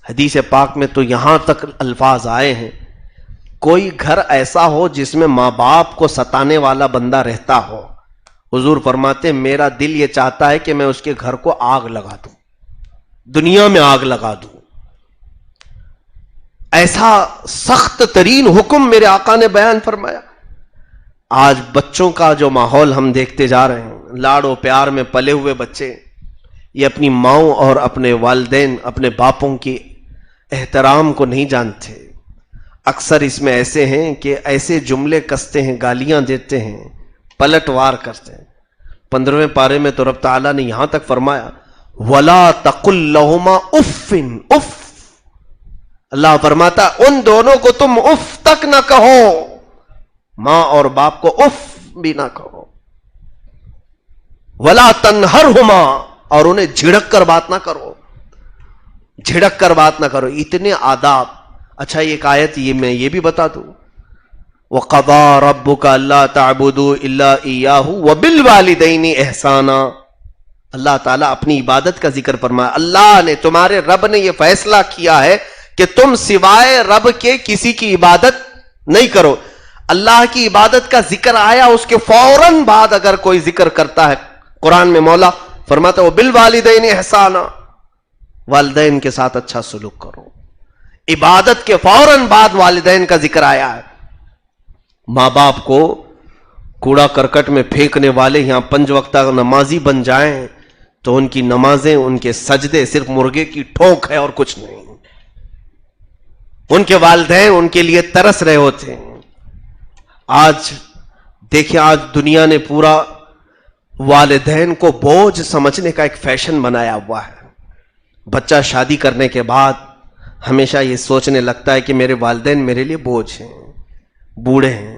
حدیث پاک میں تو یہاں تک الفاظ آئے ہیں، کوئی گھر ایسا ہو جس میں ماں باپ کو ستانے والا بندہ رہتا ہو، حضور فرماتے میرا دل یہ چاہتا ہے کہ میں اس کے گھر کو آگ لگا دوں، دنیا میں آگ لگا دوں۔ ایسا سخت ترین حکم میرے آقا نے بیان فرمایا۔ آج بچوں کا جو ماحول ہم دیکھتے جا رہے ہیں، لاڑ و پیار میں پلے ہوئے بچے، یہ اپنی ماؤں اور اپنے والدین، اپنے باپوں کی احترام کو نہیں جانتے۔ اکثر اس میں ایسے ہیں کہ ایسے جملے کستے ہیں، گالیاں دیتے ہیں، پلٹ وار کرتے ہیں۔ 15ویں پارے میں تو رب تعالیٰ نے یہاں تک فرمایا وَلَا تَقُلْ لَهُمَا اُفٍّ، اف، اللہ فرماتا ان دونوں کو تم اف تک نہ کہو، ماں اور باپ کو اف بھی نہ کہو۔ وَلَا تَنْهَرْهُمَا، اور انہیں جھڑک کر بات نہ کرو، جھڑک کر بات نہ کرو۔ اتنے آداب۔ اچھا ایک آیت یہ میں یہ بھی بتا دوں، وَقَضَىٰ رَبُّكَ أَلَّا تَعْبُدُوا إِلَّا إِيَّاهُ وَبِالْوَالِدَيْنِ إِحْسَانًا۔ اللہ تعالیٰ اپنی عبادت کا ذکر فرمایا، اللہ نے، تمہارے رب نے یہ فیصلہ کیا ہے کہ تم سوائے رب کے کسی کی عبادت نہیں کرو۔ اللہ کی عبادت کا ذکر آیا، اس کے فوراً بعد اگر کوئی ذکر کرتا ہے قرآن میں، مولا فرماتا ہے وَبِالْوَالِدَيْنِ إِحْسَانًا، والدین کے ساتھ اچھا سلوک کرو۔ عبادت کے فوراً بعد والدین کا ذکر آیا ہے۔ ماں باپ کو کوڑا کرکٹ میں پھینکنے والے یہاں 5 وقتہ نمازی بن جائیں تو ان کی نمازیں، ان کے سجدے صرف مرغے کی ٹھوک ہے اور کچھ نہیں۔ ان کے والدین ان کے لیے ترس رہے ہوتے ہیں۔ آج دیکھیں، آج دنیا نے پورا والدین کو بوجھ سمجھنے کا ایک فیشن بنایا ہوا ہے۔ بچہ شادی کرنے کے بعد ہمیشہ یہ سوچنے لگتا ہے کہ میرے والدین میرے لیے بوجھ ہیں، بوڑھے ہیں۔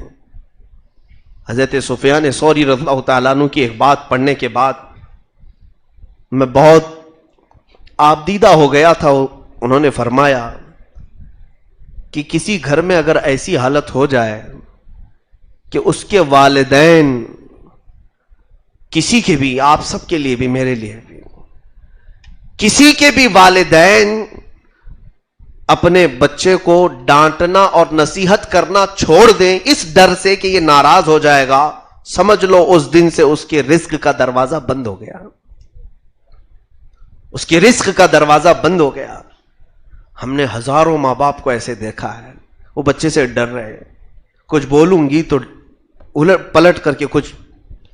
حضرت سفیان ثوری رضی اللہ تعالیٰ عنہ کی ایک بات پڑھنے کے بعد میں بہت آبدیدہ ہو گیا تھا۔ انہوں نے فرمایا کہ کسی گھر میں اگر ایسی حالت ہو جائے کہ اس کے والدین، کسی کے بھی، آپ سب کے لیے بھی، میرے لیے بھی، کسی کے بھی والدین اپنے بچے کو ڈانٹنا اور نصیحت کرنا چھوڑ دیں اس ڈر سے کہ یہ ناراض ہو جائے گا، سمجھ لو اس دن سے اس کے رزق کا دروازہ بند ہو گیا، اس کے رزق کا دروازہ بند ہو گیا۔ ہم نے ہزاروں ماں باپ کو ایسے دیکھا ہے، وہ بچے سے ڈر رہے ہیں، کچھ بولوں گی تو الٹ پلٹ کر کے کچھ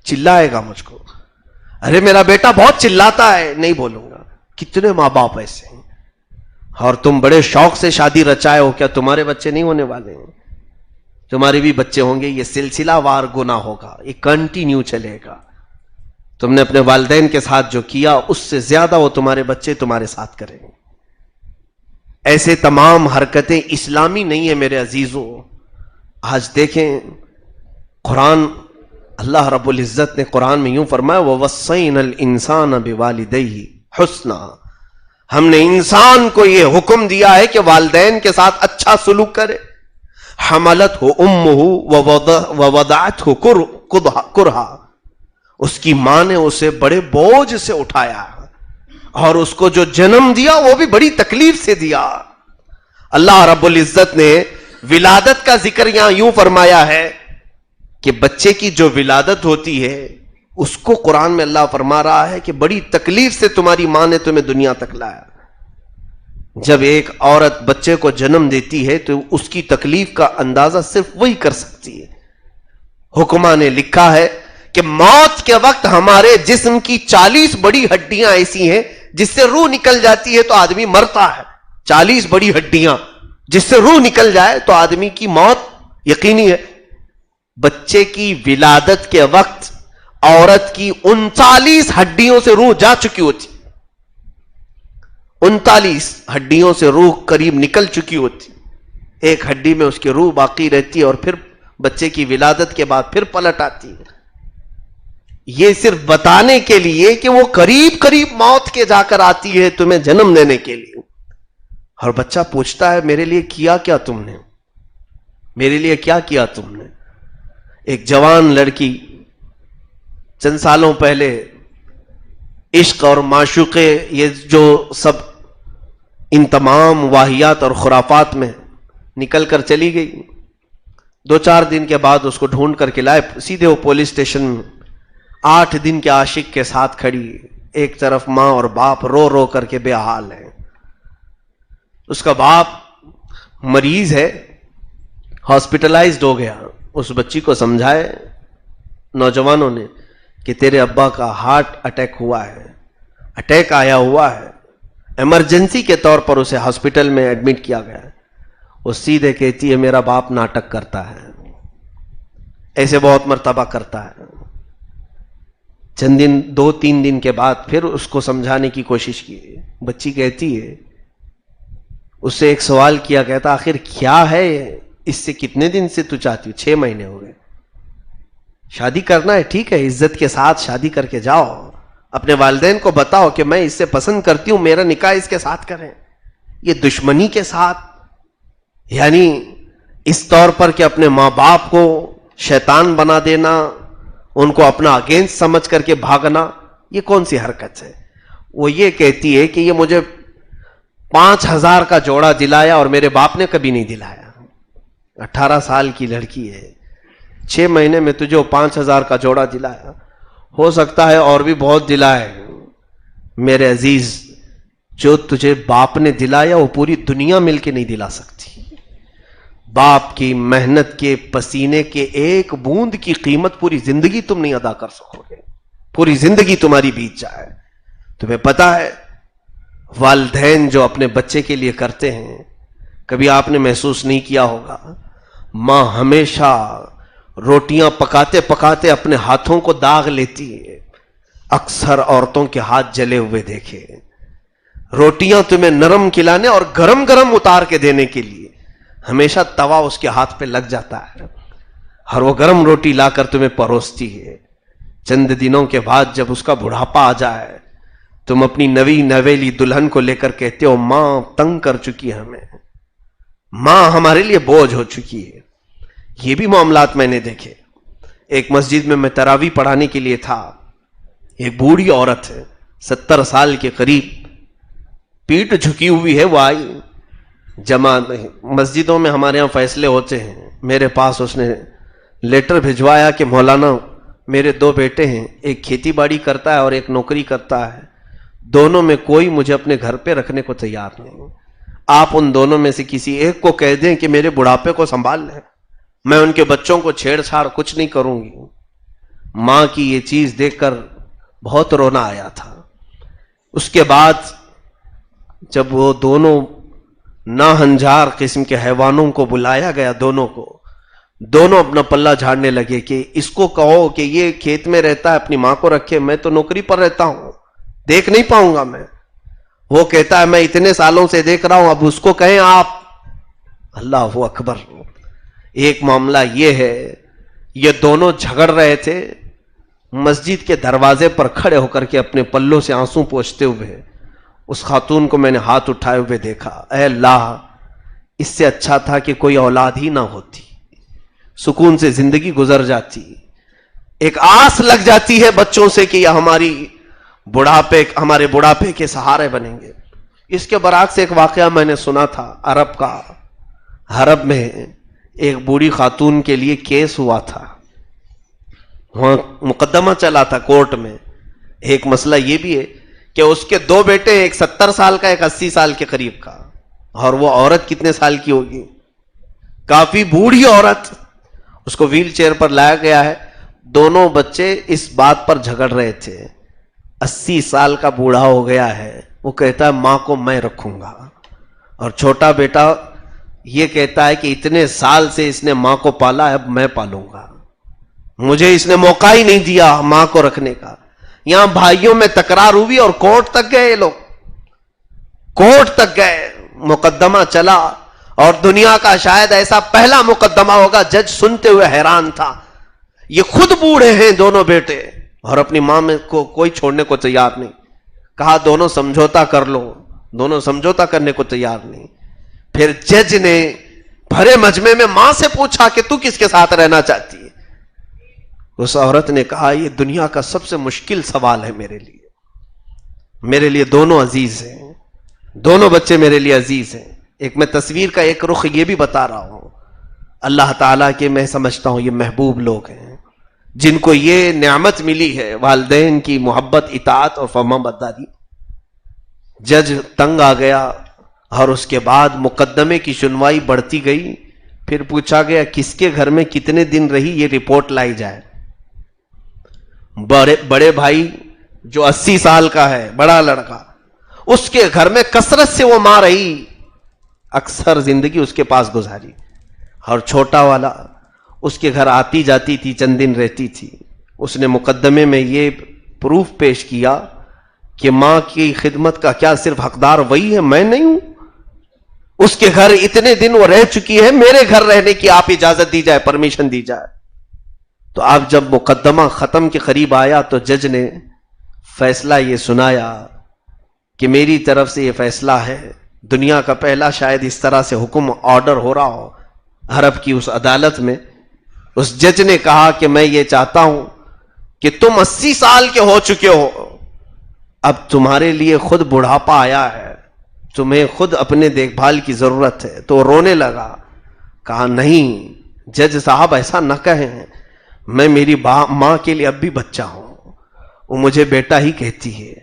چلائے گا مجھ کو، ارے میرا بیٹا بہت چلاتا ہے، نہیں بولوں گا۔ کتنے ماں باپ ایسے ہیں؟ اور تم بڑے شوق سے شادی رچائے ہو، کیا تمہارے بچے نہیں ہونے والے ہیں؟ تمہارے بھی بچے ہوں گے۔ یہ سلسلہ وار گناہ ہوگا، یہ کنٹینیو چلے گا۔ تم نے اپنے والدین کے ساتھ جو کیا اس سے زیادہ وہ تمہارے بچے تمہارے ساتھ کریں گے۔ ایسے تمام حرکتیں اسلامی نہیں ہیں میرے عزیزوں۔ آج دیکھیں قرآن، اللہ رب العزت نے قرآن میں یوں فرمایا وَوَصَّيْنَا الْإِنسَانَ بِوَالِدَيْهِ حُسْنًا، ہم نے انسان کو یہ حکم دیا ہے کہ والدین کے ساتھ اچھا سلوک کرے۔ حَمَلَتْهُ أُمُّهُ وَوَضَعَتْهُ كُرْهًا، اس کی ماں نے اسے بڑے بوجھ سے اٹھایا اور اس کو جو جنم دیا وہ بھی بڑی تکلیف سے دیا۔ اللہ رب العزت نے ولادت کا ذکر یہاں یوں فرمایا ہے کہ بچے کی جو ولادت ہوتی ہے اس کو قرآن میں اللہ فرما رہا ہے کہ بڑی تکلیف سے تمہاری ماں نے تمہیں دنیا تک لایا۔ جب ایک عورت بچے کو جنم دیتی ہے تو اس کی تکلیف کا اندازہ صرف وہی کر سکتی ہے۔ حکماں نے لکھا ہے کہ موت کے وقت ہمارے جسم کی 40 بڑی ہڈیاں ایسی ہیں جس سے روح نکل جاتی ہے تو آدمی مرتا ہے۔ 40 بڑی ہڈیاں جس سے روح نکل جائے تو آدمی کی موت یقینی ہے۔ بچے کی ولادت کے وقت عورت کی 39 ہڈیوں سے روح جا چکی ہوتی، 39 ہڈیوں سے روح قریب نکل چکی ہوتی، ایک ہڈی میں اس کی روح باقی رہتی ہے اور پھر بچے کی ولادت کے بعد پھر پلٹ آتی ہے۔ یہ صرف بتانے کے لیے کہ وہ قریب قریب موت کے جا کر آتی ہے تمہیں جنم دینے کے لیے۔ اور بچہ پوچھتا ہے میرے لیے کیا کیا تم نے، میرے لیے کیا کیا تم نے۔ ایک جوان لڑکی چند سالوں پہلے عشق اور معشوقے، یہ جو سب ان تمام واہیات اور خرافات میں نکل کر چلی گئی. 2-4 دن کے بعد اس کو ڈھونڈ کر کے لائے, سیدھے وہ پولیس اسٹیشن میں 8 دن کے عاشق کے ساتھ کھڑی. ایک طرف ماں اور باپ رو رو کر کے بے حال ہیں. اس کا باپ مریض ہے, ہاسپٹلائزڈ ہو گیا. اس بچی کو سمجھائے نوجوانوں نے کہ تیرے ابا کا ہارٹ اٹیک ہوا ہے, اٹیک آیا ہوا ہے. ایمرجنسی کے طور پر اسے ہاسپٹل میں ایڈمٹ کیا گیا ہے. وہ سیدھے کہتی ہے میرا باپ ناٹک کرتا ہے, ایسے بہت مرتبہ کرتا ہے. چند دن 2-3 دن کے بعد پھر اس کو سمجھانے کی کوشش کی. بچی کہتی ہے, اس سے ایک سوال کیا, کہتا آخر کیا ہے اس سے کتنے دن سے تو چاہتی ہو؟ 6 مہینے ہو گئے. شادی کرنا ہے ٹھیک ہے, عزت کے ساتھ شادی کر کے جاؤ, اپنے والدین کو بتاؤ کہ میں اس سے پسند کرتی ہوں, میرا نکاح اس کے ساتھ کریں. یہ دشمنی کے ساتھ, یعنی اس طور پر کہ اپنے ماں باپ کو شیطان بنا دینا, ان کو اپنا اگینسٹ سمجھ کر کے بھاگنا, یہ کون سی حرکت ہے؟ وہ یہ کہتی ہے کہ یہ مجھے 5,000 کا جوڑا دلایا اور میرے باپ نے کبھی نہیں دلایا. 18 سال کی لڑکی ہے, 6 مہینے میں تجھے 5,000 کا جوڑا دلایا, ہو سکتا ہے اور بھی بہت دلائے. میرے عزیز, جو تجھے باپ نے دلایا وہ پوری دنیا مل کے نہیں دلا سکتی. باپ کی محنت کے پسینے کے ایک بوند کی قیمت پوری زندگی تم نہیں ادا کر سکو گے, پوری زندگی تمہاری بیت جائے. تمہیں پتا ہے والدین جو اپنے بچے کے لیے کرتے ہیں, کبھی آپ نے محسوس نہیں کیا ہوگا, ماں ہمیشہ روٹیاں پکاتے پکاتے اپنے ہاتھوں کو داغ لیتی ہے. اکثر عورتوں کے ہاتھ جلے ہوئے دیکھے, روٹیاں تمہیں نرم کھلانے اور گرم گرم اتار کے دینے کے لیے ہمیشہ توا اس کے ہاتھ پہ لگ جاتا ہے, اور وہ گرم روٹی لا کر تمہیں پروستی ہے. چند دنوں کے بعد جب اس کا بڑھاپا آ جائے, تم اپنی نوی نویلی دلہن کو لے کر کہتے ہو ماں تنگ کر چکی ہے ہمیں, ماں ہمارے لیے بوجھ ہو چکی ہے. یہ بھی معاملات میں نے دیکھے. ایک مسجد میں تراویح پڑھانے کے لیے تھا, ایک بوڑھی عورت ہے 70 سال کے قریب, پیٹ جھکی ہوئی ہے. وہ آئی جماعت مسجدوں میں ہمارے ہاں فیصلے ہوتے ہیں, میرے پاس اس نے لیٹر بھجوایا کہ مولانا میرے 2 بیٹے ہیں, ایک کھیتی باڑی کرتا ہے اور ایک نوکری کرتا ہے, دونوں میں کوئی مجھے اپنے گھر پہ رکھنے کو تیار نہیں. آپ ان دونوں میں سے کسی ایک کو کہہ دیں کہ میرے بڑھاپے کو سنبھال لیں, میں ان کے بچوں کو چھیڑ چھاڑ کچھ نہیں کروں گی. ماں کی یہ چیز دیکھ کر بہت رونا آیا تھا. اس کے بعد جب وہ دونوں ناہنجار قسم کے حیوانوں کو بلایا گیا, دونوں اپنا پلہ جھاڑنے لگے کہ اس کو کہو کہ یہ کھیت میں رہتا ہے اپنی ماں کو رکھے, میں تو نوکری پر رہتا ہوں, دیکھ نہیں پاؤں گا میں. وہ کہتا ہے میں اتنے سالوں سے دیکھ رہا ہوں, اب اس کو کہیں آپ. اللہ اکبر. ایک معاملہ یہ ہے, یہ دونوں جھگڑ رہے تھے, مسجد کے دروازے پر کھڑے ہو کر کے اپنے پلوں سے آنسو پوچھتے ہوئے اس خاتون کو میں نے ہاتھ اٹھائے ہوئے دیکھا. اے اللہ, اس سے اچھا تھا کہ کوئی اولاد ہی نہ ہوتی, سکون سے زندگی گزر جاتی, ایک آس لگ جاتی ہے بچوں سے کہ یہ ہمارے بڑھاپے کے سہارے بنیں گے. اس کے برعکس ایک واقعہ میں نے سنا تھا عرب کا. عرب میں ایک بوڑھی خاتون کے لیے کیس ہوا تھا, وہاں مقدمہ چلا تھا کورٹ میں. ایک مسئلہ یہ بھی ہے کہ اس کے 2 بیٹے, ایک 70 سال کا ایک 80 سال کے قریب کا, اور وہ عورت کتنے سال کی ہوگی, کافی بوڑھی عورت. اس کو ویل چیئر پر لایا گیا ہے. دونوں بچے اس بات پر جھگڑ رہے تھے, 80 سال کا بوڑھا ہو گیا ہے, وہ کہتا ہے ماں کو میں رکھوں گا, اور چھوٹا بیٹا یہ کہتا ہے کہ اتنے سال سے اس نے ماں کو پالا ہے, اب میں پالوں گا, مجھے اس نے موقع ہی نہیں دیا ماں کو رکھنے کا. یہاں بھائیوں میں تکرار ہوئی اور کورٹ تک گئے, یہ لوگ کورٹ تک گئے, مقدمہ چلا, اور دنیا کا شاید ایسا پہلا مقدمہ ہوگا. جج سنتے ہوئے حیران تھا, یہ خود بوڑھے ہیں دونوں بیٹے, اور اپنی ماں میں کو کوئی چھوڑنے کو تیار نہیں. کہا دونوں سمجھوتا کر لو, دونوں سمجھوتا کرنے کو تیار نہیں. پھر جج نے بھرے مجمع میں ماں سے پوچھا کہ تو کس کے ساتھ رہنا چاہتی ہے. اس عورت نے کہا یہ دنیا کا سب سے مشکل سوال ہے میرے لیے دونوں عزیز ہیں, دونوں بچے میرے لیے عزیز ہیں. ایک میں تصویر کا ایک رخ یہ بھی بتا رہا ہوں, اللہ تعالیٰ کے میں سمجھتا ہوں یہ محبوب لوگ ہیں جن کو یہ نعمت ملی ہے, والدین کی محبت, اطاعت اور فرما برداری. جج تنگ آ گیا اور اس کے بعد مقدمے کی سنوائی بڑھتی گئی. پھر پوچھا گیا کس کے گھر میں کتنے دن رہی, یہ رپورٹ لائی جائے. بڑے بھائی جو 80 سال کا ہے, بڑا لڑکا, اس کے گھر میں کثرت سے وہ ماں رہی, اکثر زندگی اس کے پاس گزاری. اور چھوٹا والا اس کے گھر آتی جاتی تھی, چند دن رہتی تھی. اس نے مقدمے میں یہ پروف پیش کیا کہ ماں کی خدمت کا کیا صرف حقدار وہی ہے, میں نہیں ہوں. اس کے گھر اتنے دن وہ رہ چکی ہے, میرے گھر رہنے کی آپ اجازت دی جائے, پرمیشن دی جائے. تو آپ جب مقدمہ ختم کے قریب آیا تو جج نے فیصلہ یہ سنایا کہ میری طرف سے یہ فیصلہ ہے. دنیا کا پہلا شاید اس طرح سے حکم آرڈر ہو رہا ہو عرب کی اس عدالت میں. اس جج نے کہا کہ میں یہ چاہتا ہوں کہ تم 80 سال کے ہو چکے ہو, اب تمہارے لیے خود بڑھاپا آیا ہے, تمہیں خود اپنے دیکھ بھال کی ضرورت ہے. تو رونے لگا. کہا نہیں جج صاحب ایسا نہ کہیں, میں میری ماں کے لیے اب بھی بچہ ہوں. وہ مجھے بیٹا ہی کہتی ہے,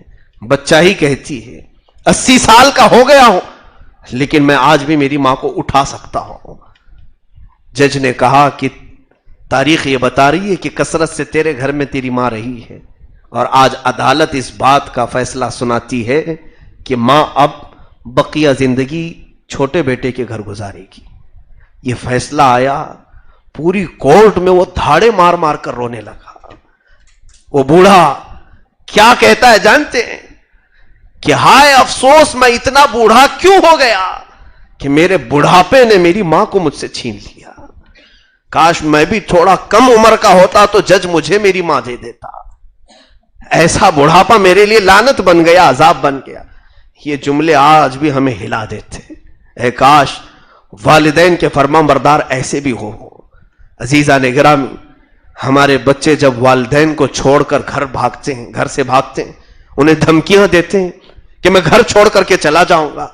بچہ ہی کہتی ہے. 80 سال کا ہو گیا ہوں لیکن میں آج بھی میری ماں کو اٹھا سکتا ہوں. جج نے کہا کہ تاریخ یہ بتا رہی ہے کہ کثرت سے تیرے گھر میں تیری ماں رہی ہے, اور آج عدالت اس بات کا فیصلہ سناتی ہے کہ ماں اب بقیہ زندگی چھوٹے بیٹے کے گھر گزارے گی. یہ فیصلہ آیا, پوری کورٹ میں وہ دھاڑے مار مار کر رونے لگا. وہ بوڑھا کیا کہتا ہے جانتے ہیں کہ ہائے افسوس میں اتنا بوڑھا کیوں ہو گیا کہ میرے بڑھاپے نے میری ماں کو مجھ سے چھین لیا. کاش میں بھی تھوڑا کم عمر کا ہوتا تو جج مجھے میری ماں دے دیتا. ایسا بڑھاپا میرے لیے لعنت بن گیا, عذاب بن گیا. یہ جملے آج بھی ہمیں ہلا دیتے. اے کاش والدین کے فرما بردار ایسے بھی ہو. عزیزان گرامی, ہمارے بچے جب والدین کو چھوڑ کر گھر بھاگتے ہیں, گھر سے بھاگتے ہیں, انہیں دھمکیاں دیتے ہیں کہ میں گھر چھوڑ کر کے چلا جاؤں گا,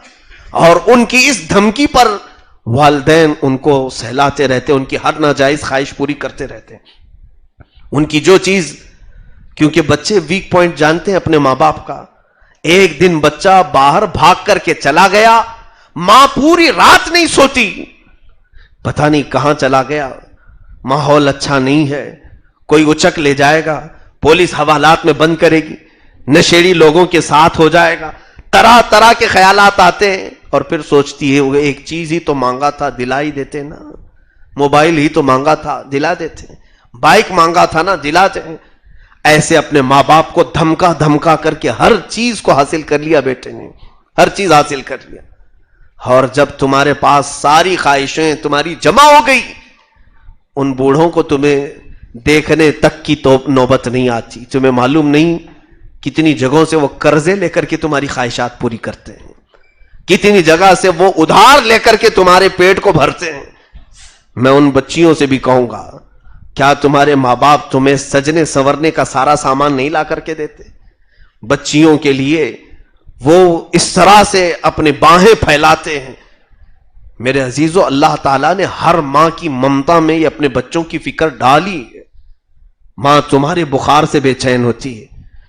اور ان کی اس دھمکی پر والدین ان کو سہلاتے رہتے, ان کی ہر ناجائز خواہش پوری کرتے رہتے ہیں. ان کی جو چیز, کیونکہ بچے ویک پوائنٹ جانتے ہیں اپنے ماں باپ کا. ایک دن بچہ باہر بھاگ کر کے چلا گیا, ماں پوری رات نہیں سوتی, پتہ نہیں کہاں چلا گیا. ماحول اچھا نہیں ہے, کوئی اچک لے جائے گا, پولیس حوالات میں بند کرے گی, نشیڑی لوگوں کے ساتھ ہو جائے گا, طرح طرح کے خیالات آتے ہیں. اور پھر سوچتی ہے وہ ایک چیز ہی تو مانگا تھا, دلا ہی دیتے نا. موبائل ہی تو مانگا تھا, دلا دیتے. بائک مانگا تھا نا, دلاتے. ایسے اپنے ماں باپ کو دھمکا دھمکا کر کے ہر چیز کو حاصل کر لیا بیٹے نے, ہر چیز حاصل کر لیا. اور جب تمہارے پاس ساری خواہشیں تمہاری جمع ہو گئی, ان بوڑھوں کو تمہیں دیکھنے تک کی تو نوبت نہیں آتی. تمہیں معلوم نہیں کتنی جگہوں سے وہ قرضے لے کر کے تمہاری خواہشات پوری کرتے ہیں, کتنی جگہ سے وہ ادھار لے کر کے تمہارے پیٹ کو بھرتے ہیں. میں ان بچیوں سے بھی کہوں گا, کیا تمہارے ماں باپ تمہیں سجنے سنورنے کا سارا سامان نہیں لا کر کے دیتے؟ بچیوں کے لیے وہ اس طرح سے اپنے باہیں پھیلاتے ہیں. میرے عزیزو, اللہ تعالیٰ نے ہر ماں کی ممتا میں یہ اپنے بچوں کی فکر ڈالی ہے. ماں تمہارے بخار سے بے چین ہوتی ہے,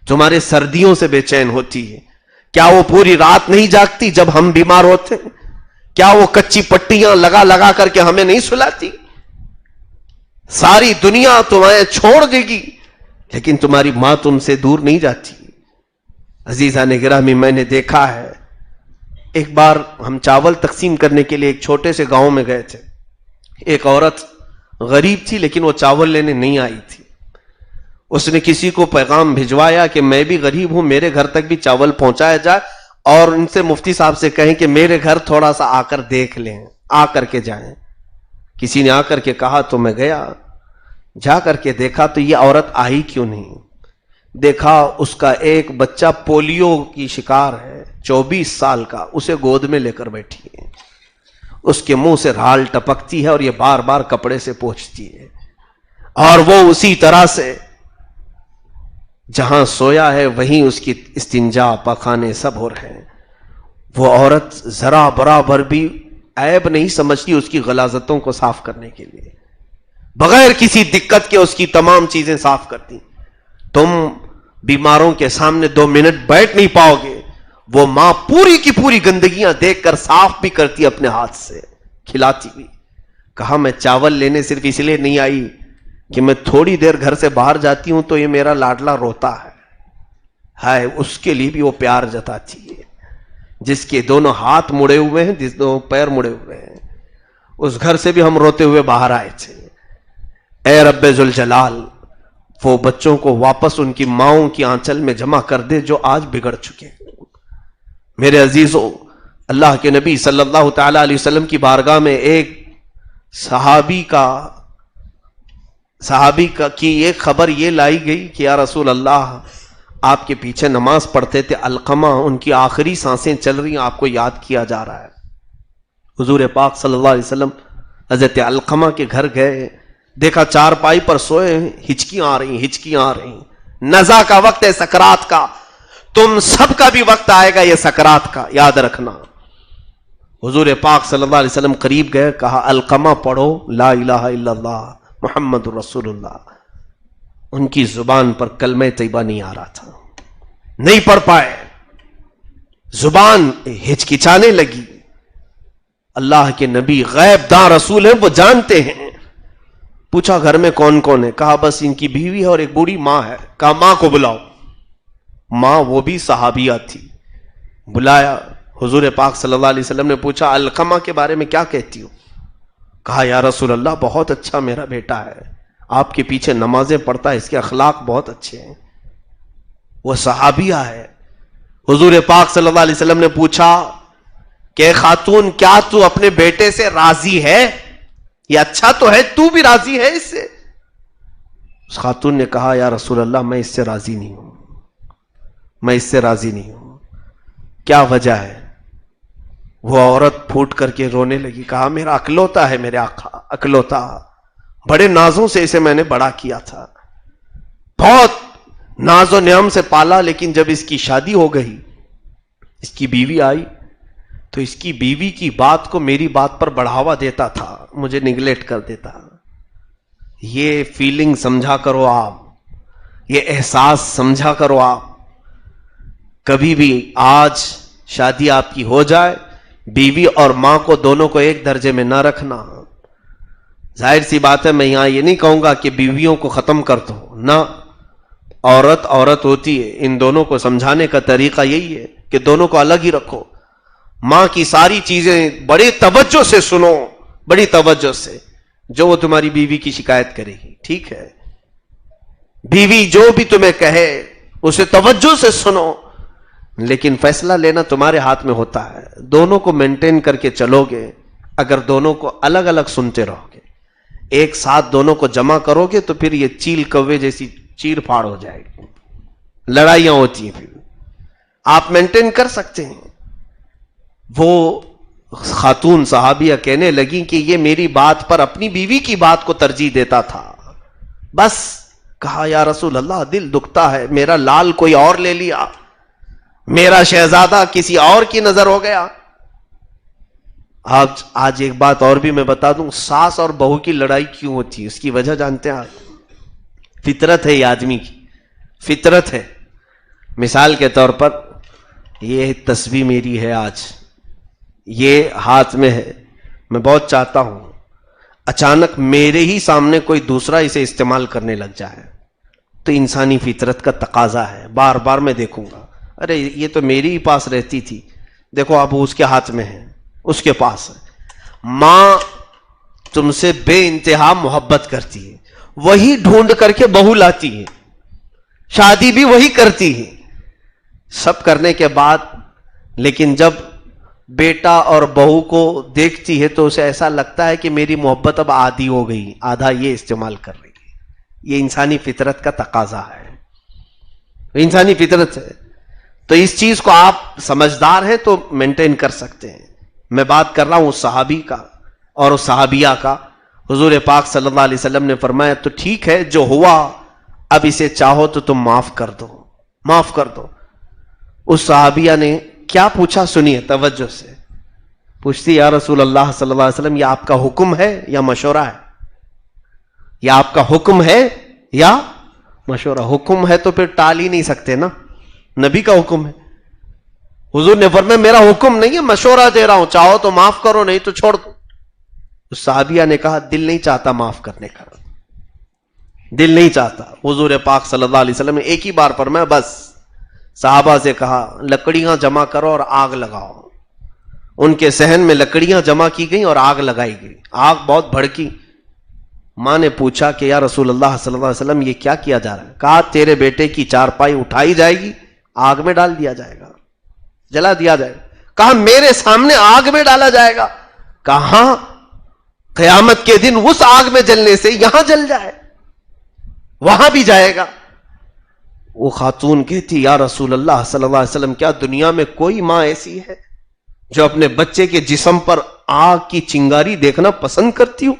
تمہارے سردیوں سے بے چین ہوتی ہے. کیا وہ پوری رات نہیں جاگتی جب ہم بیمار ہوتے ہیں؟ کیا وہ کچی پٹیاں لگا لگا کر کے ہمیں نہیں سلاتی؟ ساری دنیا تمہیں چھوڑ دے گی لیکن تمہاری ماں تم سے دور نہیں جاتی. عزیزان گرامی, میں نے دیکھا ہے, ایک بار ہم چاول تقسیم کرنے کے لیے ایک چھوٹے سے گاؤں میں گئے تھے. ایک عورت غریب تھی لیکن وہ چاول لینے نہیں آئی تھی. اس نے کسی کو پیغام بھجوایا کہ میں بھی غریب ہوں, میرے گھر تک بھی چاول پہنچایا جائے, اور ان سے مفتی صاحب سے کہیں کہ میرے گھر تھوڑا سا آ کر دیکھ لیں, آ کر کے جائیں. کسی نے آ کر کے کہا تو میں گیا, جا کر کے دیکھا تو یہ عورت آئی کیوں نہیں. دیکھا اس کا ایک بچہ پولیو کی شکار ہے, 24 سال کا, اسے گود میں لے کر بیٹھی ہے. اس کے منہ سے رال ٹپکتی ہے اور یہ بار بار کپڑے سے پوچھتی ہے, اور وہ اسی طرح سے جہاں سویا ہے وہیں اس کی استنجا پاخانے سب ہو رہے ہیں. وہ عورت ذرا برابر بھی عیب نہیں سمجھتی اس کی غلاظتوں کو صاف کرنے کے لیے، بغیر کسی دقت کے اس کی تمام چیزیں صاف کرتی. تم بیماروں کے سامنے 2 منٹ بیٹھ نہیں پاؤ گے، وہ ماں پوری کی پوری گندگیاں دیکھ کر صاف بھی کرتی اپنے ہاتھ سے، کھلاتی بھی. کہا میں چاول لینے صرف اس لیے نہیں آئی کہ میں تھوڑی دیر گھر سے باہر جاتی ہوں تو یہ میرا لاڈلا روتا ہے. ہائے، اس کے لیے بھی وہ پیار جتاتی ہے. جس کے دونوں ہاتھ مڑے ہوئے ہیں، جس دونوں پیر مڑے ہوئے ہیں، اس گھر سے بھی ہم روتے ہوئے باہر آئے تھے. اے رب ذوالجلال، وہ بچوں کو واپس ان کی ماؤں کی آنچل میں جمع کر دے جو آج بگڑ چکے. میرے عزیزوں، اللہ کے نبی صلی اللہ تعالی علیہ وسلم کی بارگاہ میں ایک صحابی کی ایک خبر یہ لائی گئی کہ یا رسول اللہ، آپ کے پیچھے نماز پڑھتے تھے علقمہ، ان کی آخری سانسیں چل رہی ہیں، آپ کو یاد کیا جا رہا ہے. حضور پاک صلی اللہ علیہ وسلم حضرت علقمہ کے گھر گئے، دیکھا چارپائی پر سوئے، ہچکیاں آ رہی. نزا کا وقت ہے، سکرات کا. تم سب کا بھی وقت آئے گا یہ سکرات کا، یاد رکھنا. حضور پاک صلی اللہ علیہ وسلم قریب گئے، کہا علقمہ پڑھو لا الہ الا اللہ محمد رسول اللہ. ان کی زبان پر کلمہ طیبہ نہیں آ رہا تھا، نہیں پڑھ پائے، زبان ہچکچانے لگی. اللہ کے نبی غیب داں رسول ہیں، وہ جانتے ہیں. پوچھا گھر میں کون کون ہے؟ کہا بس ان کی بیوی ہے اور ایک بوڑھی ماں ہے. کہا ماں کو بلاؤ. ماں وہ بھی صحابیہ تھی. بلایا. حضور پاک صلی اللہ علیہ وسلم نے پوچھا علقمہ کے بارے میں کیا کہتی ہو؟ کہا یا رسول اللہ بہت اچھا میرا بیٹا ہے، آپ کے پیچھے نمازیں پڑھتا ہے، اس کے اخلاق بہت اچھے ہیں. وہ صحابیہ ہے. حضور پاک صلی اللہ علیہ وسلم نے پوچھا کہ خاتون کیا تو اپنے بیٹے سے راضی ہے؟ یہ اچھا تو ہے، تو بھی راضی ہے اس سے؟ اس خاتون نے کہا یا رسول اللہ میں اس سے راضی نہیں ہوں، میں اس سے راضی نہیں ہوں. کیا وجہ ہے؟ وہ عورت پھوٹ کر کے رونے لگی. کہا میرا اکلوتا ہے میرے آقا، اکلوتا، بڑے نازوں سے اسے میں نے بڑا کیا تھا، بہت ناز و نعم سے پالا، لیکن جب اس کی شادی ہو گئی، اس کی بیوی آئی، تو اس کی بیوی کی بات کو میری بات پر بڑھاوا دیتا تھا، مجھے نگلیکٹ کر دیتا. یہ فیلنگ سمجھا کرو آپ، یہ احساس سمجھا کرو آپ. کبھی بھی آج شادی آپ کی ہو جائے، بیوی اور ماں کو دونوں کو ایک درجے میں نہ رکھنا. ظاہر سی بات ہے، میں یہاں یہ نہیں کہوں گا کہ بیویوں کو ختم کر دو، نہ، عورت ہوتی ہے. ان دونوں کو سمجھانے کا طریقہ یہی ہے کہ دونوں کو الگ ہی رکھو. ماں کی ساری چیزیں بڑی توجہ سے سنو، بڑی توجہ سے، جو وہ تمہاری بیوی کی شکایت کرے گی، ٹھیک ہے؟ بیوی جو بھی تمہیں کہے اسے توجہ سے سنو، لیکن فیصلہ لینا تمہارے ہاتھ میں ہوتا ہے. دونوں کو مینٹین کر کے چلو گے. اگر دونوں کو الگ الگ سنتے رہو گے، ایک ساتھ دونوں کو جمع کرو گے تو پھر یہ چیل کوے جیسی چیر پھاڑ ہو جائے گی، لڑائیاں ہوتی ہیں. پھر آپ مینٹین کر سکتے ہیں. وہ خاتون صحابیہ کہنے لگی کہ یہ میری بات پر اپنی بیوی کی بات کو ترجیح دیتا تھا. بس کہا یا رسول اللہ دل دکھتا ہے، میرا لال کوئی اور لے لیا، میرا شہزادہ کسی اور کی نظر ہو گیا. آج ایک بات اور بھی میں بتا دوں، ساس اور بہو کی لڑائی کیوں ہوتی ہے؟ اس کی وجہ جانتے ہیں آپ؟ فطرت ہے، یہ آدمی کی فطرت ہے. مثال کے طور پر یہ تصویر میری ہے، آج یہ ہاتھ میں ہے، میں بہت چاہتا ہوں اچانک میرے ہی سامنے کوئی دوسرا اسے استعمال کرنے لگ جائے تو انسانی فطرت کا تقاضا ہے، بار بار میں دیکھوں گا، ارے یہ تو میری ہی پاس رہتی تھی، دیکھو اب اس کے ہاتھ میں ہے، اس کے پاس ہے. ماں تم سے بے انتہا محبت کرتی ہے، وہی ڈھونڈ کر کے بہو لاتی ہے، شادی بھی وہی کرتی ہے، سب کرنے کے بعد، لیکن جب بیٹا اور بہو کو دیکھتی ہے تو اسے ایسا لگتا ہے کہ میری محبت اب آدھی ہو گئی، آدھا یہ استعمال کر رہی ہے. یہ انسانی فطرت کا تقاضا ہے، انسانی فطرت ہے. تو اس چیز کو آپ سمجھدار ہیں تو مینٹین کر سکتے ہیں. میں بات کر رہا ہوں اس صحابی کا اور اس صحابیہ کا. حضور پاک صلی اللہ علیہ وسلم نے فرمایا تو ٹھیک ہے جو ہوا، اب اسے چاہو تو تم معاف کر دو، معاف کر دو. اس صحابیہ نے کیا پوچھا سنیے توجہ سے. پوچھتی یا رسول اللہ صلی اللہ علیہ وسلم یہ آپ کا حکم ہے یا مشورہ ہے؟ یہ آپ کا حکم ہے یا مشورہ؟ حکم ہے تو پھر ٹال ہی نہیں سکتے نا، نبی کا حکم ہے. حضور نے فرمایا میرا حکم نہیں ہے، مشورہ دے رہا ہوں، چاہو تو معاف کرو نہیں تو چھوڑ دو. اس صحابیہ نے کہا دل نہیں چاہتا معاف کرنے کا، دل نہیں چاہتا. حضور پاک صلی اللہ علیہ وسلم نے ایک ہی بار فرمایا بس. صحابہ سے کہا لکڑیاں جمع کرو اور آگ لگاؤ. ان کے صحن میں لکڑیاں جمع کی گئیں اور آگ لگائی گئی. آگ بہت بھڑکی. ماں نے پوچھا کہ یا رسول اللہ صلی اللہ علیہ وسلم یہ کیا کیا جا رہا ہے؟ کہا تیرے بیٹے کی چارپائی اٹھائی جائے گی، آگ میں ڈال دیا جائے گا، جلا دیا جائے گا. کہا میرے سامنے آگ میں ڈالا جائے گا؟ کہا قیامت کے دن اس آگ میں جلنے سے یہاں جل جائے، وہاں بھی جائے گا. وہ خاتون کہتی یا رسول اللہ صلی اللہ علیہ وسلم کیا دنیا میں کوئی ماں ایسی ہے جو اپنے بچے کے جسم پر آگ کی چنگاری دیکھنا پسند کرتی ہو؟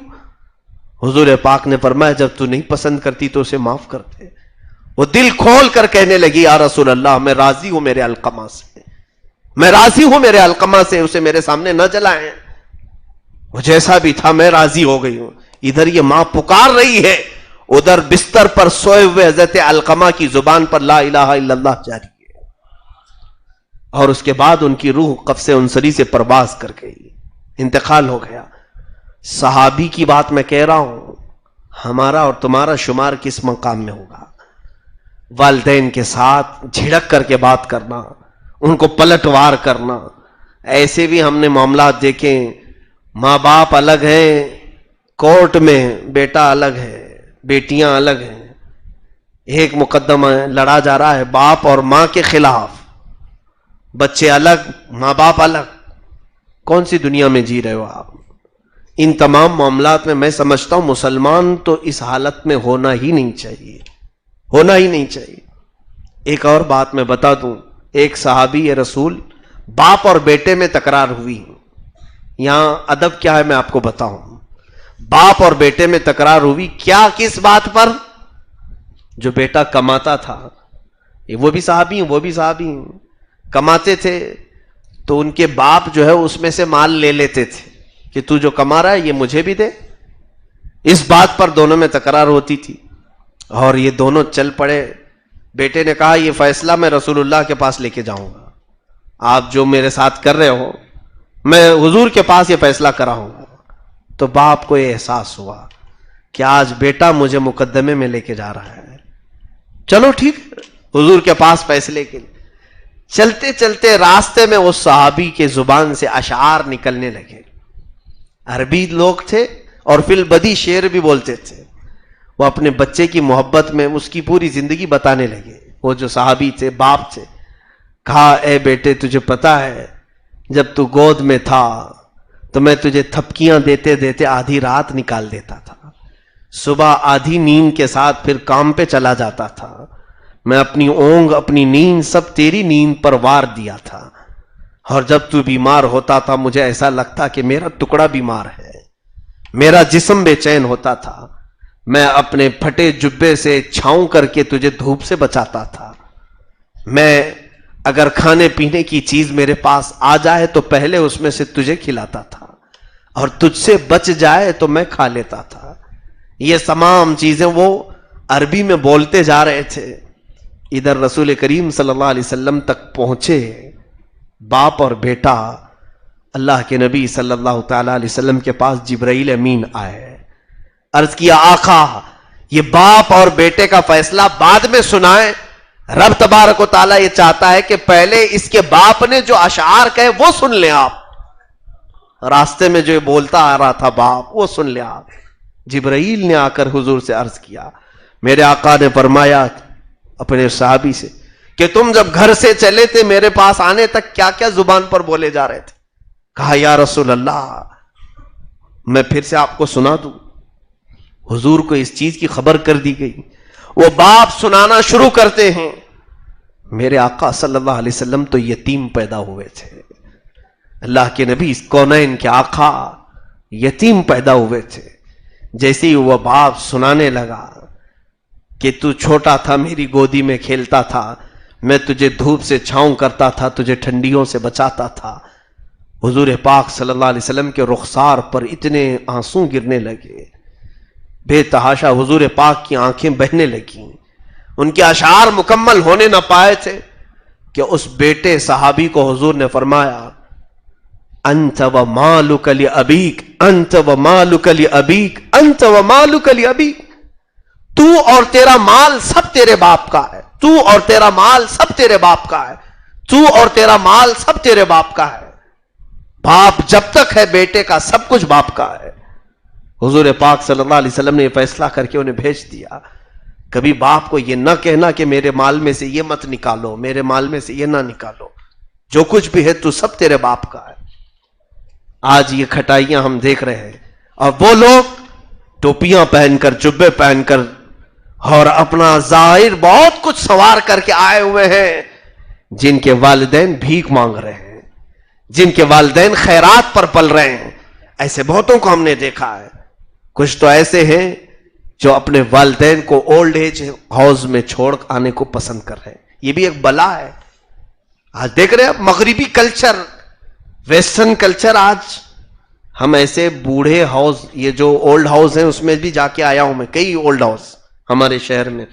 حضور پاک نے فرمایا جب تو نہیں پسند کرتی تو اسے معاف کر دے. وہ دل کھول کر کہنے لگی یا رسول اللہ میں راضی ہوں میرے علقمہ سے، میں راضی ہوں میرے علقمہ سے، اسے میرے سامنے نہ جلائیں، وہ جیسا بھی تھا میں راضی ہو گئی ہوں. ادھر یہ ماں پکار رہی ہے، ادھر بستر پر سوئے ہوئے حضرت علقمہ کی زبان پر لا الہ الا اللہ جاری ہے. اور اس کے بعد ان کی روح قفس عنصری سے پرواز کر گئی، انتقال ہو گیا. صحابی کی بات میں کہہ رہا ہوں، ہمارا اور تمہارا شمار کس مقام میں ہوگا؟ والدین کے ساتھ جھڑک کر کے بات کرنا، ان کو پلٹوار کرنا. ایسے بھی ہم نے معاملات دیکھے، ماں باپ الگ ہیں، کورٹ میں بیٹا الگ ہے، بیٹیاں الگ ہیں. ایک مقدمہ لڑا جا رہا ہے باپ اور ماں کے خلاف، بچے الگ، ماں باپ الگ. کون سی دنیا میں جی رہے ہو آپ؟ ان تمام معاملات میں میں سمجھتا ہوں مسلمان تو اس حالت میں ہونا ہی نہیں چاہیے، ہونا ہی نہیں چاہیے. ایک اور بات میں بتا دوں، ایک صحابی رسول باپ اور بیٹے میں تکرار ہوئی. یہاں ادب کیا ہے میں آپ کو بتاؤں. باپ اور بیٹے میں تکرار ہوئی، کیا کس بات پر؟ جو بیٹا کماتا تھا، وہ بھی صحابی ہیں، وہ بھی صحابی ہیں، کماتے تھے تو ان کے باپ جو ہے اس میں سے مال لے لیتے تھے کہ تو جو کما رہا ہے یہ مجھے بھی دے. اس بات پر دونوں میں تکرار ہوتی تھی اور یہ دونوں چل پڑے. بیٹے نے کہا یہ فیصلہ میں رسول اللہ کے پاس لے کے جاؤں گا، آپ جو میرے ساتھ کر رہے ہو میں حضور کے پاس یہ فیصلہ کراؤں گا. تو باپ کو یہ احساس ہوا کہ آج بیٹا مجھے مقدمے میں لے کے جا رہا ہے، چلو ٹھیک حضور کے پاس فیصلے کے لیے. چلتے چلتے راستے میں اس صحابی کے زبان سے اشعار نکلنے لگے. عربی لوگ تھے اور فی البدی شعر بھی بولتے تھے. وہ اپنے بچے کی محبت میں اس کی پوری زندگی بتانے لگے. وہ جو صحابی تھے باپ تھے. کہا اے بیٹے تجھے پتا ہے جب تو گود میں تھا تو میں تجھے تھپکیاں دیتے دیتے آدھی رات نکال دیتا تھا، صبح آدھی نیند کے ساتھ پھر کام پہ چلا جاتا تھا. میں اپنی اونگ اپنی نیند سب تیری نیند پر وار دیا تھا، اور جب تو بیمار ہوتا تھا مجھے ایسا لگتا کہ میرا ٹکڑا بیمار ہے، میرا جسم بے چین ہوتا تھا. میں اپنے پھٹے جبے سے چھاؤں کر کے تجھے دھوپ سے بچاتا تھا. میں اگر کھانے پینے کی چیز میرے پاس آ جائے تو پہلے اس میں سے تجھے کھلاتا تھا، اور تجھ سے بچ جائے تو میں کھا لیتا تھا. یہ تمام چیزیں وہ عربی میں بولتے جا رہے تھے. ادھر رسول کریم صلی اللہ علیہ وسلم تک پہنچے باپ اور بیٹا. اللہ کے نبی صلی اللہ تعالی علیہ وسلم کے پاس جبرائیل امین آئے. عرض کیا آقا یہ باپ اور بیٹے کا فیصلہ بعد میں سنائیں، رب تبارک و تعالیٰ یہ چاہتا ہے کہ پہلے اس کے باپ نے جو اشعار کہے وہ سن لیں آپ، راستے میں جو بولتا آ رہا تھا باپ وہ سن لیں آپ. جبرائیل نے آ کر حضور سے عرض کیا. میرے آقا نے فرمایا اپنے صحابی سے کہ تم جب گھر سے چلے تھے میرے پاس آنے تک کیا کیا زبان پر بولے جا رہے تھے؟ کہا یا رسول اللہ میں پھر سے آپ کو سنا دوں. حضور کو اس چیز کی خبر کر دی گئی. وہ باپ سنانا شروع کرتے ہیں. میرے آقا صلی اللہ علیہ وسلم تو یتیم پیدا ہوئے تھے. اللہ کے نبی کونین کے آقا یتیم پیدا ہوئے تھے. جیسے ہی وہ باپ سنانے لگا کہ تو چھوٹا تھا میری گودی میں کھیلتا تھا، میں تجھے دھوپ سے چھاؤں کرتا تھا, تجھے ٹھنڈیوں سے بچاتا تھا. حضور پاک صلی اللہ علیہ وسلم کے رخسار پر اتنے آنسو گرنے لگے, بے تحاشا حضور پاک کی آنکھیں بہنے لگیں. ان کے اشعار مکمل ہونے نہ پائے تھے کہ اس بیٹے صحابی کو حضور نے فرمایا, انت و مالک لابیک, انت و مالک لابیک, انت و مالک لابیک. تو اور تیرا مال سب تیرے باپ کا ہے, تو اور تیرا مال سب تیرے باپ کا ہے, تو اور تیرا مال سب تیرے باپ کا ہے. باپ جب تک ہے بیٹے کا سب کچھ باپ کا ہے. حضور پاک صلی اللہ علیہ وسلم نے یہ فیصلہ کر کے انہیں بھیج دیا. کبھی باپ کو یہ نہ کہنا کہ میرے مال میں سے یہ مت نکالو, میرے مال میں سے یہ نہ نکالو, جو کچھ بھی ہے تو سب تیرے باپ کا ہے. آج یہ کھٹائیاں ہم دیکھ رہے ہیں, اور وہ لوگ ٹوپیاں پہن کر, جبے پہن کر, اور اپنا ظاہر بہت کچھ سوار کر کے آئے ہوئے ہیں, جن کے والدین بھیک مانگ رہے ہیں, جن کے والدین خیرات پر پل رہے ہیں. ایسے بہتوں کو ہم نے دیکھا ہے. کچھ تو ایسے ہیں جو اپنے والدین کو اولڈ ایج ہاؤس میں چھوڑ آنے کو پسند کر رہے ہیں. یہ بھی ایک بلا ہے. آج دیکھ رہے ہیں مغربی کلچر, ویسٹرن کلچر. آج ہم ایسے بوڑھے ہاؤس, یہ جو اولڈ ہاؤس ہیں اس میں بھی جا کے آیا ہوں میں, کئی اولڈ ہاؤس ہمارے شہر میں.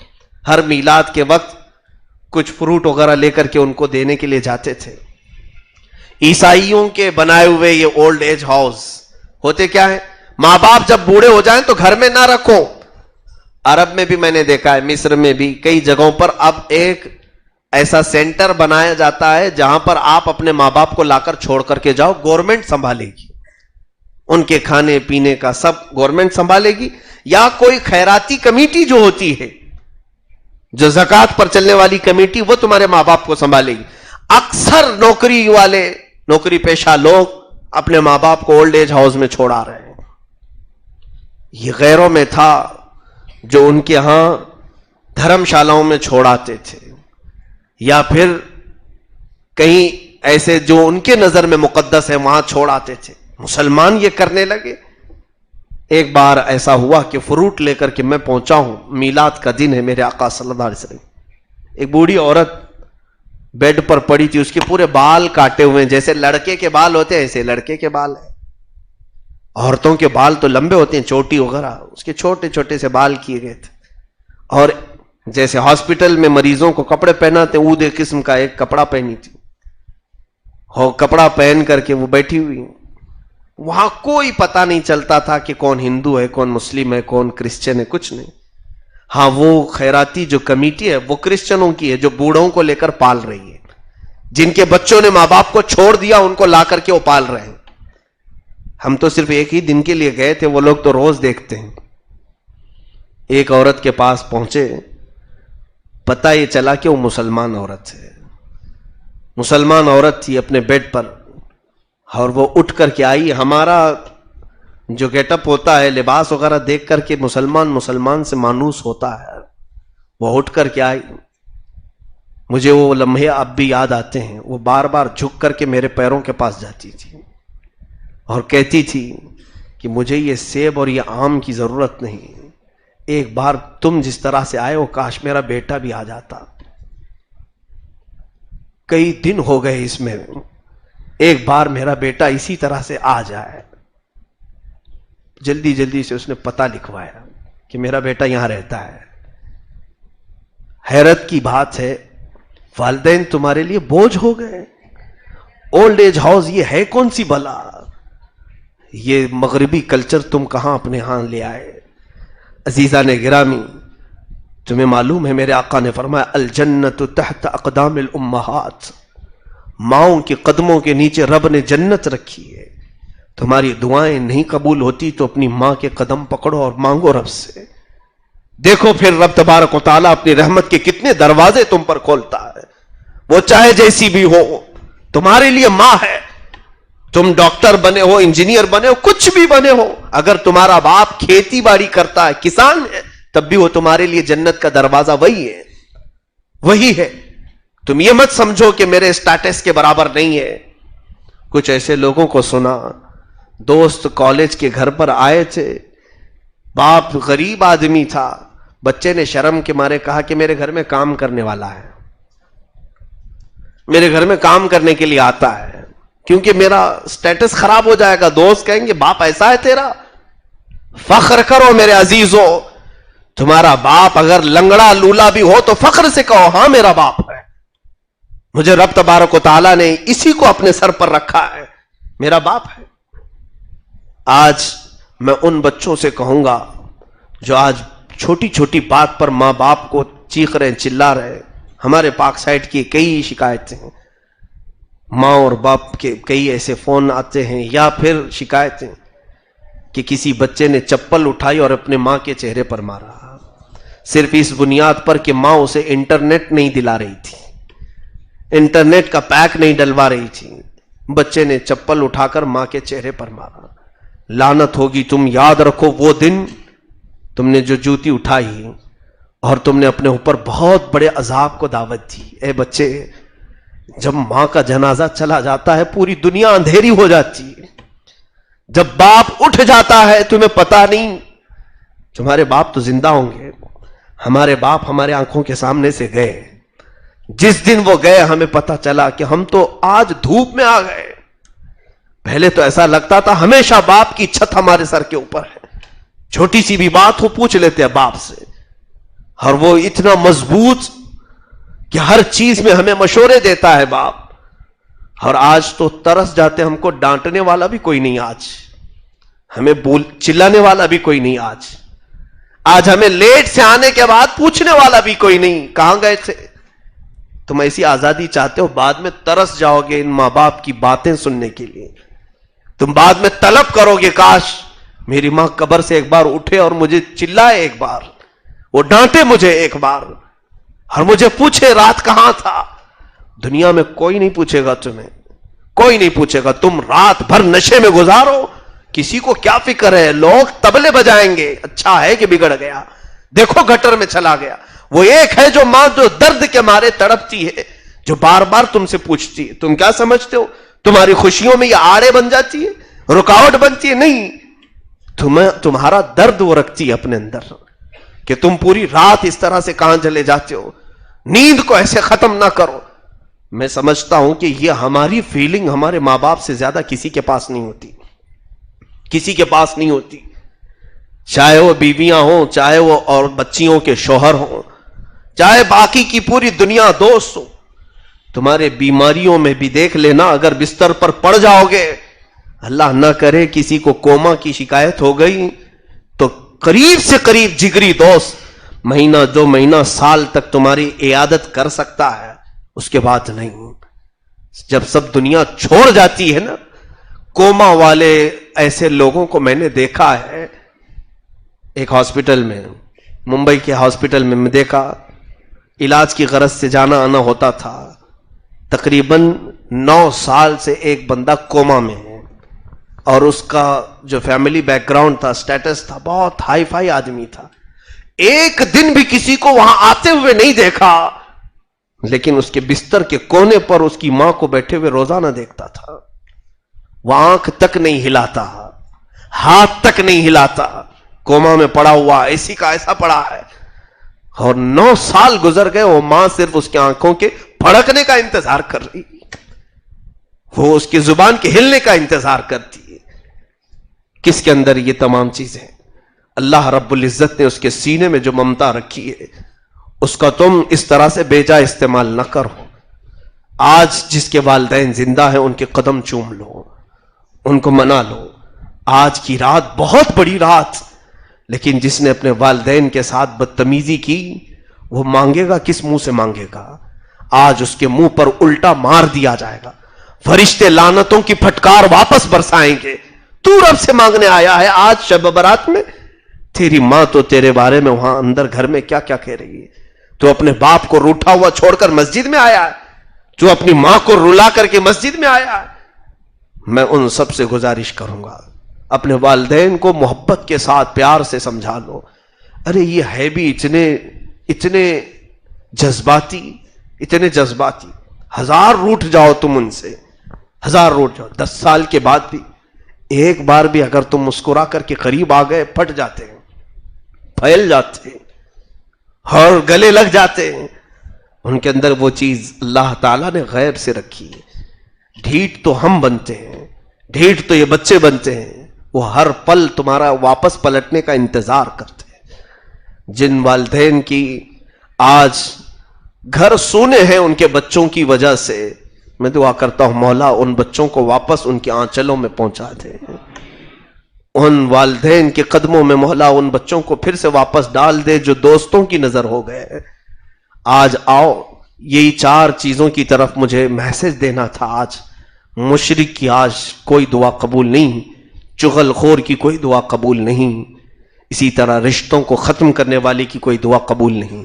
ہر میلاد کے وقت کچھ فروٹ وغیرہ لے کر کے ان کو دینے کے لیے جاتے تھے. عیسائیوں کے بنائے ہوئے یہ اولڈ ایج ہاؤس ہوتے کیا ہے, ماں باپ جب بوڑھے ہو جائیں تو گھر میں نہ رکھو. عرب میں بھی میں نے دیکھا ہے, مصر میں بھی کئی جگہوں پر اب ایک ایسا سینٹر بنایا جاتا ہے جہاں پر آپ اپنے ماں باپ کو لا کر چھوڑ کر کے جاؤ, گورنمنٹ سنبھالے گی. ان کے کھانے پینے کا سب گورنمنٹ سنبھالے گی, یا کوئی خیراتی کمیٹی جو ہوتی ہے, جو زکوٰۃ پر چلنے والی کمیٹی, وہ تمہارے ماں باپ کو سنبھالے گی. اکثر نوکری والے, نوکری پیشہ لوگ اپنے ماں باپ کو اولڈ ایج ہاؤس میں چھوڑا رہے ہیں. یہ غیروں میں تھا جو ان کے ہاں دھرم شالاؤں میں چھوڑاتے تھے, یا پھر کہیں ایسے جو ان کے نظر میں مقدس ہے وہاں چھوڑاتے تھے. مسلمان یہ کرنے لگے. ایک بار ایسا ہوا کہ فروٹ لے کر کے میں پہنچا ہوں, میلاد کا دن ہے, میرے آقا صلی اللہ علیہ وسلم. ایک بوڑھی عورت بیڈ پر پڑی تھی, اس کے پورے بال کاٹے ہوئے ہیں, جیسے لڑکے کے بال ہوتے ہیں ایسے لڑکے کے بال ہیں. عورتوں کے بال تو لمبے ہوتے ہیں, چوٹی وغیرہ, اس کے چھوٹے چھوٹے سے بال کیے گئے تھے. اور جیسے ہاسپٹل میں مریضوں کو کپڑے پہناتے ہیں, اود قسم کا ایک کپڑا پہنی تھی. کپڑا پہن کر کے وہ بیٹھی ہوئی. وہاں کوئی پتہ نہیں چلتا تھا کہ کون ہندو ہے, کون مسلم ہے, کون کرسچن ہے, کچھ نہیں. ہاں وہ خیراتی جو کمیٹی ہے وہ کرسچنوں کی ہے, جو بوڑھوں کو لے کر پال رہی ہے, جن کے بچوں نے ماں باپ کو چھوڑ دیا ان کو لا کر کے وہ پال رہے ہیں. ہم تو صرف ایک ہی دن کے لیے گئے تھے, وہ لوگ تو روز دیکھتے ہیں. ایک عورت کے پاس پہنچے, پتہ یہ چلا کہ وہ مسلمان عورت ہے. مسلمان عورت تھی اپنے بیڈ پر, اور وہ اٹھ کر کے آئی. ہمارا جو گیٹ اپ ہوتا ہے, لباس وغیرہ دیکھ کر کے مسلمان سے مانوس ہوتا ہے. وہ اٹھ کر کے آئی. مجھے وہ لمحے اب بھی یاد آتے ہیں. وہ بار بار جھک کر کے میرے پیروں کے پاس جاتی تھی اور کہتی تھی کہ مجھے یہ سیب اور یہ آم کی ضرورت نہیں, ایک بار تم جس طرح سے آئے ہو کاش میرا بیٹا بھی آ جاتا. کئی دن ہو گئے اس میں, ایک بار میرا بیٹا اسی طرح سے آ جائے. جلدی جلدی سے اس نے پتہ لکھوایا کہ میرا بیٹا یہاں رہتا ہے. حیرت کی بات ہے, والدین تمہارے لیے بوجھ ہو گئے. اولڈ ایج ہاؤس یہ ہے کون سی بلا؟ یہ مغربی کلچر تم کہاں اپنے ہاں لے آئے؟ عزیزان گرامی, تمہیں معلوم ہے میرے آقا نے فرمایا الجنت تحت اقدام الامہات, ماؤں کے قدموں کے نیچے رب نے جنت رکھی ہے. تمہاری دعائیں نہیں قبول ہوتی تو اپنی ماں کے قدم پکڑو اور مانگو رب سے. دیکھو پھر رب تبارک و تعالیٰ اپنی رحمت کے کتنے دروازے تم پر کھولتا ہے. وہ چاہے جیسی بھی ہو تمہارے لیے ماں ہے. تم ڈاکٹر بنے ہو, انجینئر بنے ہو, کچھ بھی بنے ہو, اگر تمہارا باپ کھیتی باڑی کرتا ہے, کسان ہے, تب بھی وہ تمہارے لیے جنت کا دروازہ وہی ہے, وہی ہے. تم یہ مت سمجھو کہ میرے اسٹیٹس کے برابر نہیں ہے. کچھ ایسے لوگوں کو سنا, دوست کالج کے گھر پر آئے تھے, باپ غریب آدمی تھا, بچے نے شرم کے مارے کہا کہ میرے گھر میں کام کرنے والا ہے. میرے گھر میں کام کرنے کے لیے آتا ہے کیونکہ میرا سٹیٹس خراب ہو جائے گا. دوست کہیں گے باپ ایسا ہے تیرا. فخر کرو میرے عزیزو, تمہارا باپ اگر لنگڑا لولا بھی ہو تو فخر سے کہو ہاں میرا باپ ہے. مجھے رب تبارک و تعالیٰ نے اسی کو اپنے سر پر رکھا ہے, میرا باپ ہے. آج میں ان بچوں سے کہوں گا جو آج چھوٹی چھوٹی بات پر ماں باپ کو چیخ رہے چلا رہے. ہمارے پاک سائٹ کی کئی شکایتیں ہیں, ماں اور باپ کے کئی ایسے فون آتے ہیں یا پھر شکایتیں کہ کسی بچے نے چپل اٹھائی اور اپنے ماں کے چہرے پر مارا, صرف اس بنیاد پر کہ ماں اسے انٹرنیٹ نہیں دلا رہی تھی, انٹرنیٹ کا پیک نہیں ڈلوا رہی تھی. بچے نے چپل اٹھا کر ماں کے چہرے پر مارا. لعنت ہوگی, تم یاد رکھو وہ دن تم نے جو جوتی اٹھائی اور تم نے اپنے اوپر بہت بڑے عذاب کو دعوت دی. اے بچے, جب ماں کا جنازہ چلا جاتا ہے پوری دنیا اندھیری ہو جاتی ہے. جب باپ اٹھ جاتا ہے تمہیں پتا نہیں, تمہارے باپ تو زندہ ہوں گے, ہمارے باپ ہمارے آنکھوں کے سامنے سے گئے. جس دن وہ گئے ہمیں پتا چلا کہ ہم تو آج دھوپ میں آ گئے. پہلے تو ایسا لگتا تھا ہمیشہ باپ کی چھت ہمارے سر کے اوپر ہے, چھوٹی سی بھی بات ہو پوچھ لیتے ہیں باپ سے, اور وہ اتنا مضبوط کہ ہر چیز میں ہمیں مشورے دیتا ہے باپ. اور آج تو ترس جاتے, ہم کو ڈانٹنے والا بھی کوئی نہیں, آج ہمیں چلانے والا بھی کوئی نہیں, آج ہمیں لیٹ سے آنے کے بعد پوچھنے والا بھی کوئی نہیں کہاں گئے تھے. تم ایسی آزادی چاہتے ہو, بعد میں ترس جاؤ گے ان ماں باپ کی باتیں سننے کے لیے. تم بعد میں طلب کرو گے کاش میری ماں قبر سے ایک بار اٹھے اور مجھے چلائے ایک بار, وہ ڈانٹے مجھے ایک بار اور مجھے پوچھے رات کہاں تھا. دنیا میں کوئی نہیں پوچھے گا تمہیں, کوئی نہیں پوچھے گا. تم رات بھر نشے میں گزارو, کسی کو کیا فکر ہے. لوگ طبلے بجائیں گے, اچھا ہے کہ بگڑ گیا, دیکھو گٹر میں چلا گیا. وہ ایک ہے جو ماں جو درد کے مارے تڑپتی ہے, جو بار بار تم سے پوچھتی ہے. تم کیا سمجھتے ہو تمہاری خوشیوں میں یہ آڑے بن جاتی ہے, رکاوٹ بنتی ہے؟ نہیں, تمہارا درد وہ رکھتی ہے اپنے اندر کہ تم پوری رات اس طرح سے کہاں چلے جاتے ہو. نیند کو ایسے ختم نہ کرو. میں سمجھتا ہوں کہ یہ ہماری فیلنگ ہمارے ماں باپ سے زیادہ کسی کے پاس نہیں ہوتی, کسی کے پاس نہیں ہوتی. چاہے وہ بیویاں ہوں, چاہے وہ اور بچیوں کے شوہر ہوں, چاہے باقی کی پوری دنیا دوست ہو. تمہارے بیماریوں میں بھی دیکھ لینا, اگر بستر پر پڑ جاؤ گے, اللہ نہ کرے کسی کو کوما کی شکایت ہو گئی, تو قریب سے قریب جگری دوست مہینہ 2 مہینہ سال تک تمہاری عیادت کر سکتا ہے, اس کے بعد نہیں. جب سب دنیا چھوڑ جاتی ہے نا, کوما والے ایسے لوگوں کو میں نے دیکھا ہے. ایک ہاسپٹل میں, ممبئی کے ہاسپٹل میں دیکھا, علاج کی غرض سے جانا آنا ہوتا تھا. تقریباً 9 سال سے ایک بندہ کوما میں ہے, اور اس کا جو فیملی بیک گراؤنڈ تھا, سٹیٹس تھا, بہت ہائی فائی آدمی تھا. ایک دن بھی کسی کو وہاں آتے ہوئے نہیں دیکھا, لیکن اس کے بستر کے کونے پر اس کی ماں کو بیٹھے ہوئے روزانہ دیکھتا تھا. وہ آنکھ تک نہیں ہلاتا, ہاتھ تک نہیں ہلاتا, کوما میں پڑا ہوا, ایسی کا ایسا پڑا ہے. اور 9 سال گزر گئے, وہ ماں صرف اس کی آنکھوں کے پھڑکنے کا انتظار کر رہی, وہ اس کی زبان کے ہلنے کا انتظار کرتی ہے. کس کے اندر یہ تمام چیزیں؟ اللہ رب العزت نے اس کے سینے میں جو ممتا رکھی ہے, اس کا تم اس طرح سے بے جا استعمال نہ کرو. آج جس کے والدین زندہ ہیں ان کے قدم چوم لو, ان کو منا لو. آج کی رات بہت بڑی رات, لیکن جس نے اپنے والدین کے ساتھ بدتمیزی کی وہ مانگے گا کس منہ سے مانگے گا؟ آج اس کے منہ پر الٹا مار دیا جائے گا, فرشتے لعنتوں کی پھٹکار واپس برسائیں گے. تو رب سے مانگنے آیا ہے آج شب برات میں, تیری ماں تو تیرے بارے میں وہاں اندر گھر میں کیا کیا کہہ رہی ہے. تو اپنے باپ کو روٹھا ہوا چھوڑ کر مسجد میں آیا ہے, تو اپنی ماں کو رلا کر کے مسجد میں آیا ہے. میں ان سب سے گزارش کروں گا, اپنے والدین کو محبت کے ساتھ پیار سے سمجھا لو. ارے یہ ہے بھی اتنے جذباتی, اتنے جذباتی, 1000 روٹ جاؤ تم ان سے, 1000 روٹ جاؤ, 10 سال کے بعد بھی ایک بار بھی اگر تم مسکرا کر کے قریب آ گئے, پھٹ جاتے ہیں, پھیل جاتے ہیں اور گلے لگ جاتے ہیں. ان کے اندر وہ چیز اللہ تعالیٰ نے غیر سے رکھی ہے. ڈھیٹ تو ہم بنتے ہیں, ڈھیٹ تو یہ بچے بنتے ہیں, وہ ہر پل تمہارا واپس پلٹنے کا انتظار کرتے ہیں. جن والدین کی آج گھر سونے ہیں ان کے بچوں کی وجہ سے, میں دعا کرتا ہوں مولا ان بچوں کو واپس ان کے آنچلوں میں پہنچا دے. ان والدین کے قدموں میں مولا ان بچوں کو پھر سے واپس ڈال دے جو دوستوں کی نظر ہو گئے. آج آؤ, یہی 4 چیزوں کی طرف مجھے میسج دینا تھا. آج مشرک کی آج کوئی دعا قبول نہیں, چغل خور کی کوئی دعا قبول نہیں, اسی طرح رشتوں کو ختم کرنے والے کی کوئی دعا قبول نہیں,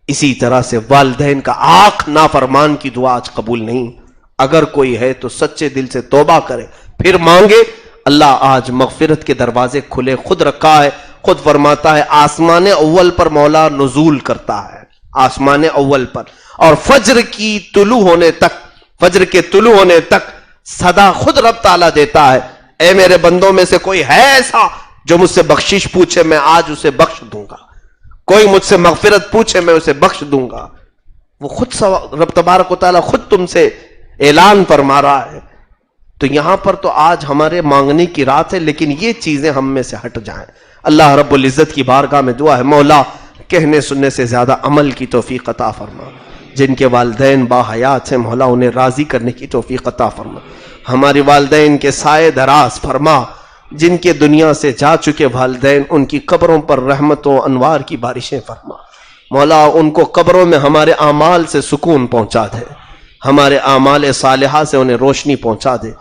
اسی طرح سے والدین کا آنکھ نافرمان کی دعا آج قبول نہیں. اگر کوئی ہے تو سچے دل سے توبہ کرے پھر مانگے. اللہ آج مغفرت کے دروازے کھلے خود رکھا ہے. خود فرماتا ہے آسمان اول پر مولا نزول کرتا ہے, آسمان اول پر, اور فجر کی طلوع ہونے تک, فجر کے طلوع ہونے تک صدا خود رب تعالیٰ دیتا ہے. اے میرے بندوں میں سے کوئی ہے ایسا جو مجھ سے بخشش پوچھے, میں آج اسے بخش دوں گا. کوئی مجھ سے مغفرت پوچھے میں اسے بخش دوں گا. وہ خود رب تبارک و تعالیٰ خود تم سے اعلان فرما رہا ہے. تو یہاں پر تو آج ہمارے مانگنے کی رات ہے, لیکن یہ چیزیں ہم میں سے ہٹ جائیں. اللہ رب العزت کی بارگاہ میں دعا ہے مولا کہنے سننے سے زیادہ عمل کی توفیق عطا فرما. جن کے والدین با حیات ہیں مولا انہیں راضی کرنے کی توفیق عطا فرما. ہمارے والدین کے سائے دراز فرما. جن کے دنیا سے جا چکے والدین ان کی قبروں پر رحمتوں انوار کی بارشیں فرما. مولا ان کو قبروں میں ہمارے اعمال سے سکون پہنچا دے, ہمارے اعمال صالحہ سے انہیں روشنی پہنچا دے.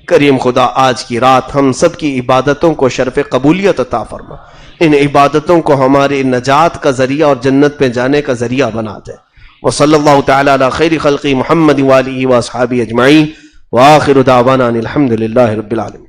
کریم خدا آج کی رات ہم سب کی عبادتوں کو شرف قبولیت عطا فرما. ان عبادتوں کو ہماری نجات کا ذریعہ اور جنت پہ جانے کا ذریعہ بنا دے. وصلی اللہ تعالی علی خیر خلقی محمد وآلہ واصحابہ اجمعین وآخر دعوانا الحمد للہ رب العالمین.